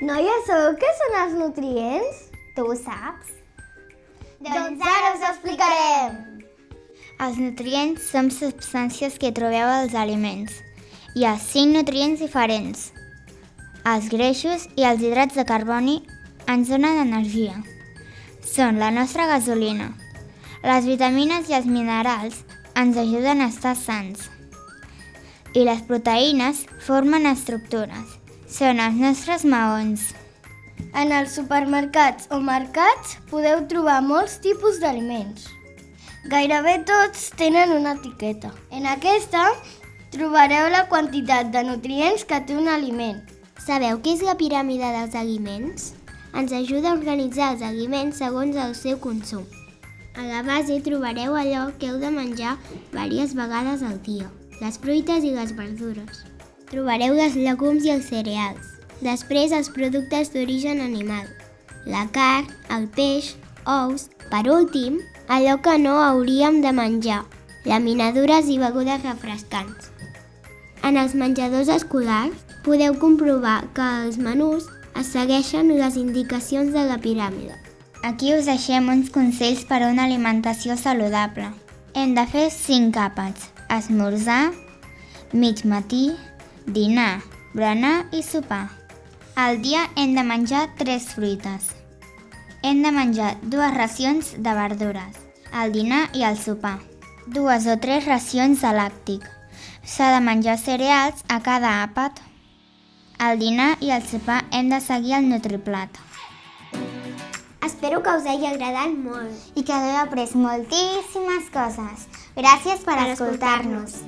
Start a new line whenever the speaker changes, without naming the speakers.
Noies, sabeu què són els nutrients? Tu ho saps? Doncs ara us ho explicarem!
Els nutrients són substàncies que trobeu als aliments. Hi ha 5 nutrients diferents. Els greixos i els hidrats de carboni ens donen energia. Són la nostra gasolina. Les vitamines i els minerals ens ajuden a estar sans. I les proteïnes formen estructures. Són els nostres maons.
En els supermercats o mercats podeu trobar molts tipus d'aliments. Gairebé tots tenen una etiqueta. En aquesta trobareu la quantitat de nutrients que té un aliment.
Sabeu què és la piràmide dels aliments? Ens ajuda a organitzar els aliments segons el seu consum. A la base trobareu allò que heu de menjar diverses vegades al dia, les fruites i les verdures. Trobareu els llegums i els cereals. Després els productes d'origen animal, la carn, el peix, ous. Per últim, allò que no hauríem de menjar, llaminadures i begudes refrescants. En els menjadors escolars podeu comprovar que els menús es segueixen les indicacions de la piràmide.
Aquí us deixem uns consells per a una alimentació saludable. Hem de fer 5 àpats: esmorzar, mig matí, dinar, berenar i sopar. Al dia hem de menjar 3 fruites. Hem de menjar 2 racions de verdures, al dinar i al sopar. 2 o 3 racions de làctic. S'ha de menjar cereals a cada àpat. Al dinar i al sopar hem de seguir el nutriplat.
Espero que us hagi agradat molt.
I que hagueu après moltíssimes coses. Gràcies per escoltar-nos.